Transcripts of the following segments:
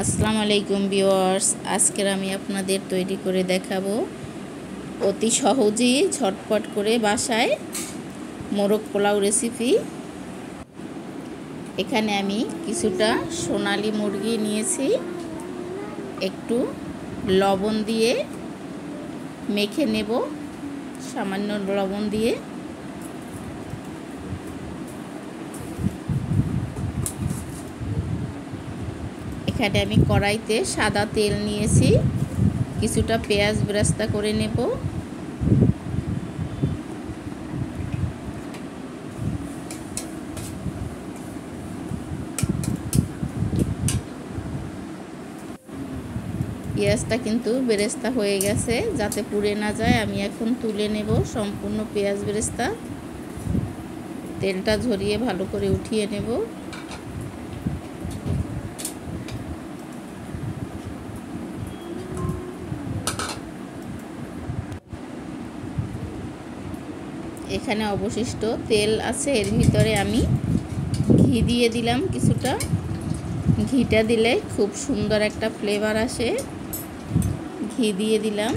আসসালামু আলাইকুম ভিউয়ার্স, আজকের আমি আপনাদের তৈরি করে দেখাবো অতি সহজেই ঝটপট করে বাসায় মোরগ পোলাও রেসিপি। এখানে আমি কিছুটা সোনালী মুরগি নিয়েছি, একটু লবণ দিয়ে মেখে নেব, সামান্য লবণ দিয়ে। এখানে আমি কড়াইতে সাদা তেল নিয়েছি, কিছুটা পেঁয়াজ বেরেস্তা করে নেব। পেঁয়াজটা কিন্তু বেরেস্তা হয়ে গেছে, যাতে পুড়ে না যায় আমি এখন তুলে নেব সম্পূর্ণ পেঁয়াজ বেরেস্তা। তেলটা ঝরিয়ে ভালো করে উঠিয়ে নেব। এখানে অবশিষ্ট তেল আছে, এর ভিতরে আমি ঘি দিয়ে দিলাম কিছুটা। ঘিটা দিলে খুব সুন্দর একটা ফ্লেভার আসে। ঘি দিয়ে দিলাম।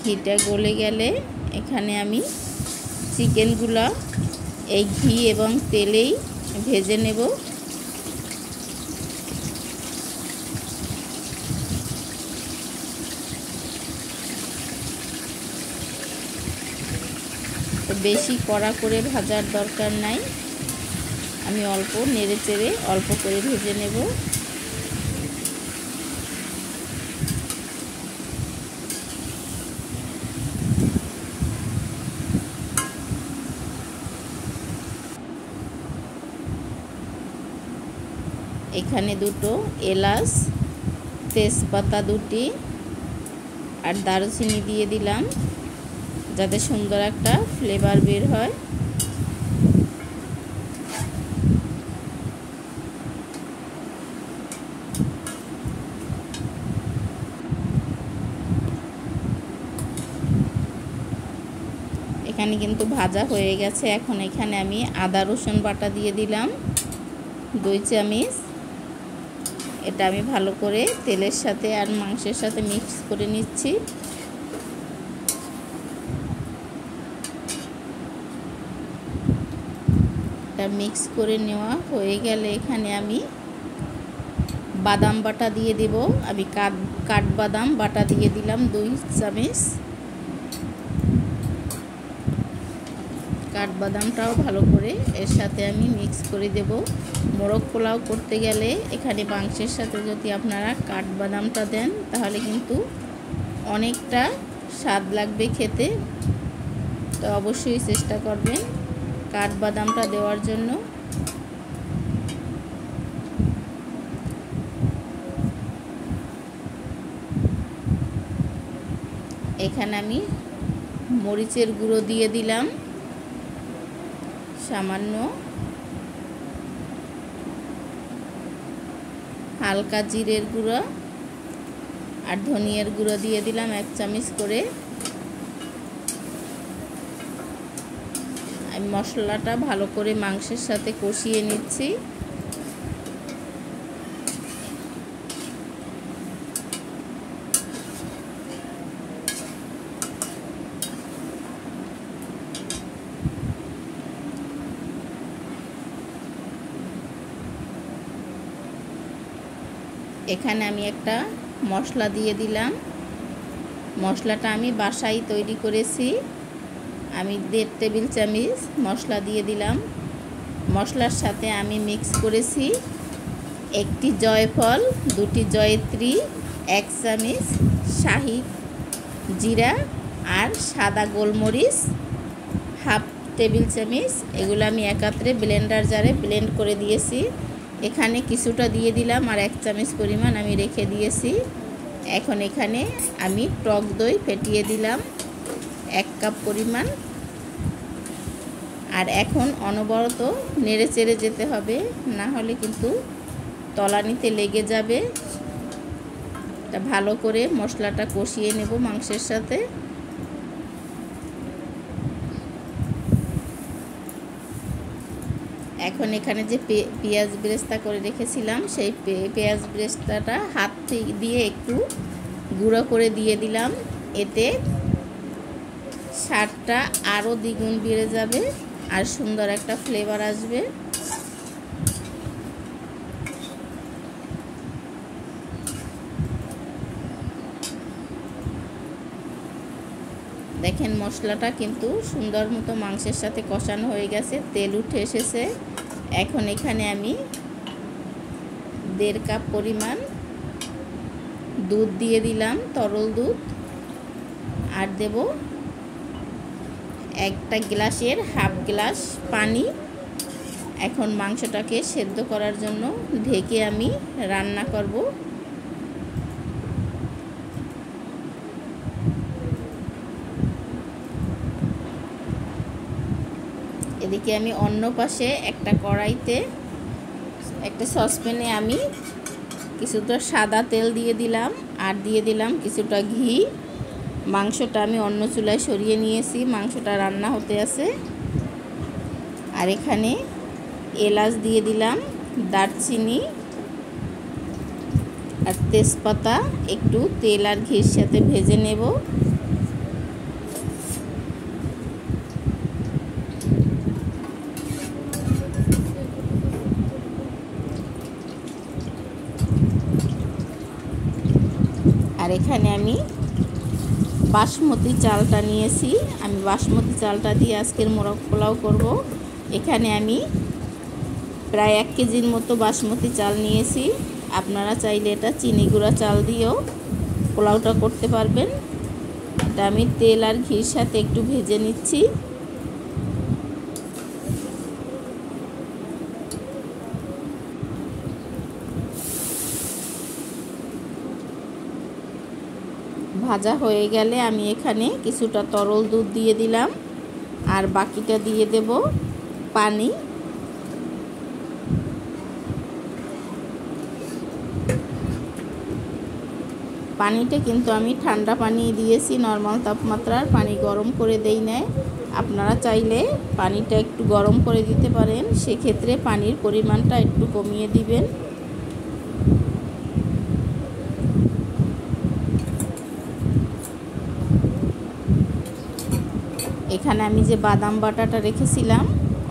ঘিটা গলে গেলে এখানে আমি চিকেনগুলো এই ঘি এবং তেলেই ভেজে নেব। বেশি কড়া করে ভাজার দরকার নাই, আমি অল্প নেড়ে চেড়ে অল্প করে ভেজে নেব। এখানে দুটো এলাচ, তেজপাতা দুটি আর দারুচিনি দিয়ে দিলাম, যাতে সুন্দর একটা ফ্লেভার বের হয়। এখানে কিন্তু ভাজা হয়ে গেছে। এখন এখানে আমি আদা রসুন বাটা দিয়ে দিলাম 2 চামচ। এটা আমি ভালো করে তেলের সাথে আর মাংসের সাথে মিক্স করে নিচ্ছি। এটা মিক্স করে নেওয়া হয়ে গেলে এখানে আমি বাদাম বাটা দিয়ে দেব। আমি কাঠবাদাম বাটা দিয়ে দিলাম 2 চামচ। কাঠবাদামটাও ভালো করে এর সাথে আমি মিক্স করে দেব। মোরগ পোলাও করতে গেলে এখানে মাংসের সাথে যদি আপনারা কাঠবাদামটা দেন তাহলে কিন্তু অনেকটা স্বাদ লাগবে খেতে। তো অবশ্যই চেষ্টা করবেন কাঠবাদামটা দেওয়ার জন্য। এখানে আমি মরিচের গুঁড়ো দিয়ে দিলাম সামান্য, হালকা জিরের গুঁড়ো আর ধনিয়ার গুঁড়ো দিয়ে দিলাম 1 চামচ করে। আমি মশলাটা ভালো করে মাংসের সাথে কষিয়ে নিচ্ছি। এখানে আমি একটা মশলা দিয়ে দিলাম। মশলাটা আমি বাসায় তৈরি করেছি। আমি 1.5 টেবিল চামচ মশলা দিয়ে দিলাম। মশলার সাথে আমি মিক্স করেছি 1টি জয়ফল, 2টি জয়িত্রী, 1 চামচ শাহি জিরা আর সাদা গোলমরিচ 1/2 টেবিল চামচ। এগুলো আমি একত্রে ব্লেন্ডার জারে ব্লেন্ড করে দিয়েছি। এখানে কিছুটা দিয়ে দিলাম আর 1 চামচ পরিমাণ আমি রেখে দিয়েছি। এখন এখানে আমি টক দই ফেটিয়ে দিলাম 1 কাপ পরিমাণ। আর এখন অনবরত নেড়ে চেড়ে যেতে হবে, না হলে কিন্তু তলানিতে লেগে যাবে। এটা ভালো করে মশলাটা কষিয়ে নেব মাংসের সাথে। এখন এখানে যে পেঁয়াজ বেরেস্তা করে রেখেছিলাম সেই পেঁয়াজ বেরেস্তাটা হাত দিয়ে একটু গুঁড়ো করে দিয়ে দিলাম। এতে স্বাদটা আরও দ্বিগুণ বেড়ে যাবে আর সুন্দর একটা ফ্লেভার আসবে। দেখেন মশলাটা কিন্তু সুন্দর মতো মাংসের সাথে কষানো হয়ে গেছে, তেল উঠে এসেছে। এখন এখানে আমি 1.5 কাপ পরিমাণ দুধ দিয়ে দিলাম, তরল দুধ, আর দেব 1 গ্লাসের হাফ গ্লাস পানি। এখন মাংসটাকে সেদ্ধ করার জন্য ঢেকে আমি রান্না করব। এদিকে আমি অন্য পাশে একটা কড়াইতে একটা সসপ্যানে আমি কিছুটা সাদা তেল দিয়ে দিলাম আর দিয়ে দিলাম কিছুটা ঘি। মাংসটা আমি অন্য চুলায় সরিয়ে নিয়েছি, মাংসটা রান্না হতে আছে। আর এখানে এলাচ দিয়ে দিলাম, দারচিনি আর তেজপাতা একটু তেল আর ঘির সাথে ভেজে নেব। আর এখানে আমি বাসমতি চালটা নিয়েছি, আমি বাসমতি চালটা দিয়ে আজকের মোরগ পোলাও করব। এখানে আমি প্রায় 1 কেজির মতো বাসমতি চাল নিয়েছি। আপনারা চাইলে এটা চিনি গুঁড়া চাল দিয়েও পোলাওটা করতে পারবেন। এটা আমি তেল আর ঘির সাথে একটু ভেজে নিচ্ছি। ভাজা হয়ে গেলে আমি এখানে কিছুটা তরল দুধ দিয়ে দিলাম আর বাকিটা দিয়ে দেব পানি। পানিটা কিন্তু আমি ঠান্ডা পানি দিয়েছি, নর্মাল তাপমাত্রার পানি, গরম করে দেই নাই। আপনারা চাইলে পানিটা একটু গরম করে দিতে পারেন, সেক্ষেত্রে পানির পরিমাণটা একটু কমিয়ে দিবেন। এখানে আমি যে বাদাম বাটাটা রেখেছিলাম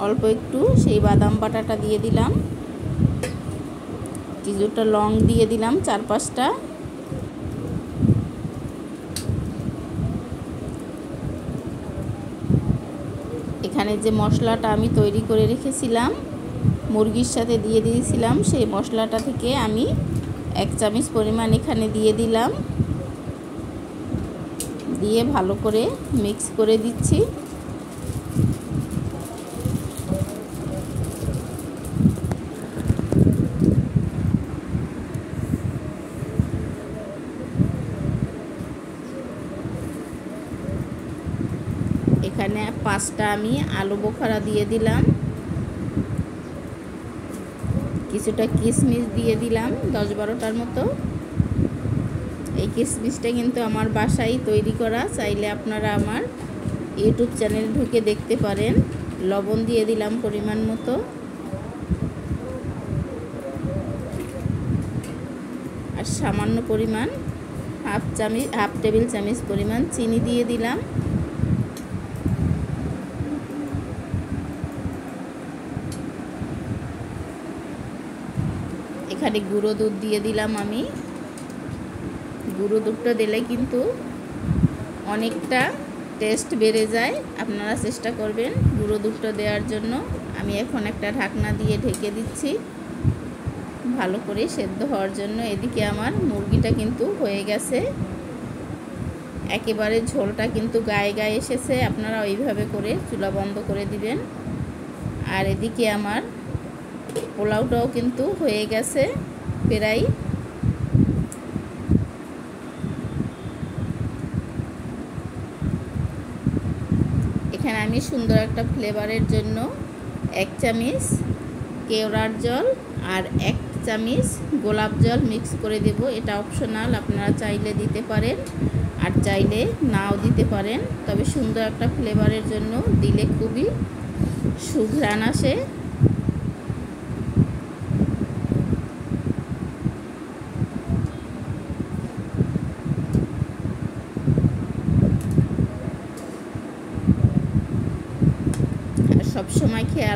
অল্প একটু, সেই বাদাম বাটাটা দিয়ে দিলাম। কিছুটা লং দিয়ে দিলাম 4-5টা। এখানে যে মশলাটা আমি তৈরি করে রেখেছিলাম মুরগির সাথে দিয়ে দিয়েছিলাম, সেই মশলাটা থেকে আমি 1 চামচ পরিমাণ এখানে দিয়ে দিলাম। দিয়ে ভালো করে মিক্স করে দিচ্ছি। এখানে 5টা আমি আলু বোখারা দিয়ে দিলাম, কিছুটা কিশমিশ দিয়ে দিলাম 10-12টার মতো। এই কিশমিশটা কিন্তু আমার বাসায় তৈরি করা, চাইলে আপনারা আমার ইউটিউব চ্যানেল ঢুকে দেখতে পারেন। লবণ দিয়ে দিলাম পরিমাণ মতো, আর সামান্য পরিমাণ হাফ টেবিল চামচ পরিমাণ চিনি দিয়ে দিলাম। এখানে গুঁড়ো দুধ দিয়ে দিলাম আমি। গুঁড়ো দুধটা দিলে কিন্তু অনেকটা টেস্ট বেড়ে যায়, আপনারা চেষ্টা করবেন গুঁড়ো দুধটা দেওয়ার জন্য। আমি এখন একটা ঢাকনা দিয়ে ঢেকে দিচ্ছি ভালো করে সেদ্ধ হওয়ার জন্য। এদিকে আমার মুরগিটা কিন্তু হয়ে গেছে, একেবারে ঝোলটা কিন্তু গায়ে গায়ে এসেছে। আপনারা ওইভাবে করে চুলা বন্ধ করে দিবেন। আর এদিকে আমার পোলাওটাও কিন্তু হয়ে গেছে প্রায়। এখানে আমি সুন্দর একটা ফ্লেভারের জন্য 1 চামচ কেওড়ার জল আর 1 চামচ গোলাপ জল মিক্স করে দেব। এটা অপশনাল, আপনারা চাইলে দিতে পারেন আর চাইলে নাও দিতে পারেন, তবে সুন্দর একটা ফ্লেভারের জন্য দিলে খুবই সুঘ্রাণ আসে।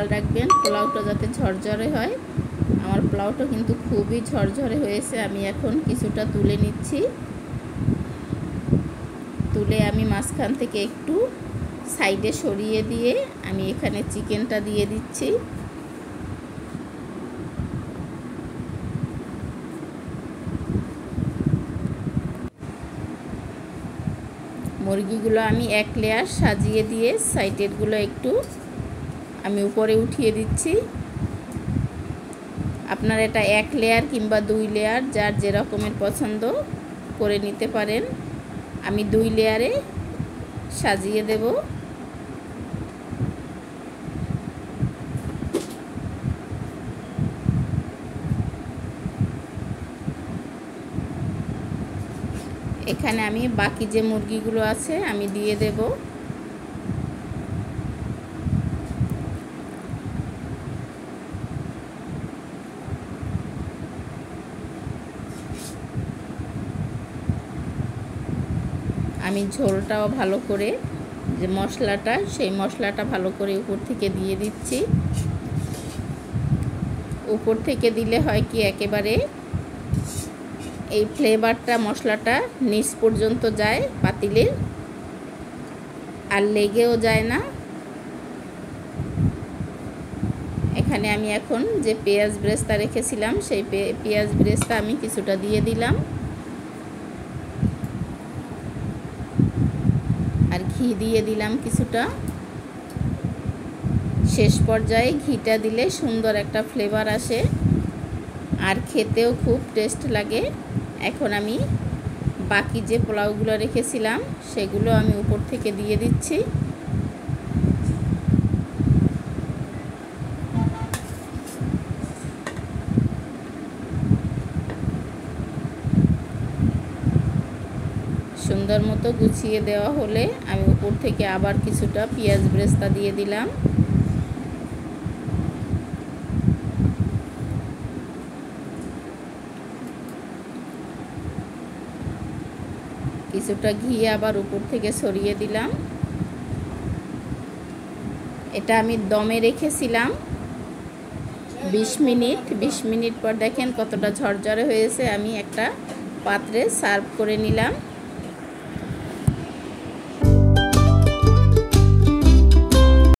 খেয়াল রাখবেন পোলাওটা যাতে ঝরঝরে হয়। আমার পোলাওটা কিন্তু খুবই ঝরঝরে হয়েছে। আমি এখন কিছুটা তুলে নিচ্ছি। তুলে আমি মাঝখান থেকে একটু সাইডে সরিয়ে দিয়ে আমি এখানে চিকেনটা দিয়ে দিচ্ছি। মুরগিগুলো আমি এক লেয়ার সাজিয়ে দিয়ে সাইডেরগুলো একটু আমি উপরে উঠিয়ে দিচ্ছি। আপনারা এটা এক লেয়ার কিংবা 2 লেয়ার যার যে রকমের পছন্দ করে নিতে পারেন। আমি 2 লেয়ারে সাজিয়ে দেব। এখানে আমি বাকি যে মুরগিগুলো আছে আমি দিয়ে দেব। আমি ঝোলটাও ভালো করে যে মশলাটা সেই মশলাটা ভালো করে উপর থেকে দিয়ে দিচ্ছি। উপর থেকে দিলে হয় কি একেবারে এই ফ্লেভারটা মশলাটা নিচ পর্যন্ত যায় পাতিলের, আর লেগেও যায় না। এখানে আমি এখন যে পেঁয়াজ ব্রেস্তা রেখেছিলাম সেই পেঁয়াজ ব্রেস্তা আমি কিছুটা দিয়ে দিলাম, আর ঘি দিয়ে দিলাম কিছুটা। শেষ পর্যায়ে ঘিটা দিলে সুন্দর একটা ফ্লেভার আসে আর খেতেও খুব টেস্ট লাগে। এখন আমি বাকি যে পোলাওগুলো রেখেছিলাম সেগুলো আমি উপর থেকে দিয়ে দিচ্ছি। সুন্দর মতো গুছিয়ে দেওয়া হলে আমি উপর থেকে আবার কিছুটা পেঁয়াজ ব্রেস্তা দিয়ে দিলাম। কিছুটা ঘি আবার উপর থেকে ছড়িয়ে দিলাম। এটা আমি দমে রেখেছিলাম 20 মিনিট। 20 মিনিট পর দেখেন কতটা ঝরঝরে হয়েছে। আমি একটা পাত্রে সার্ভ করে নিলাম।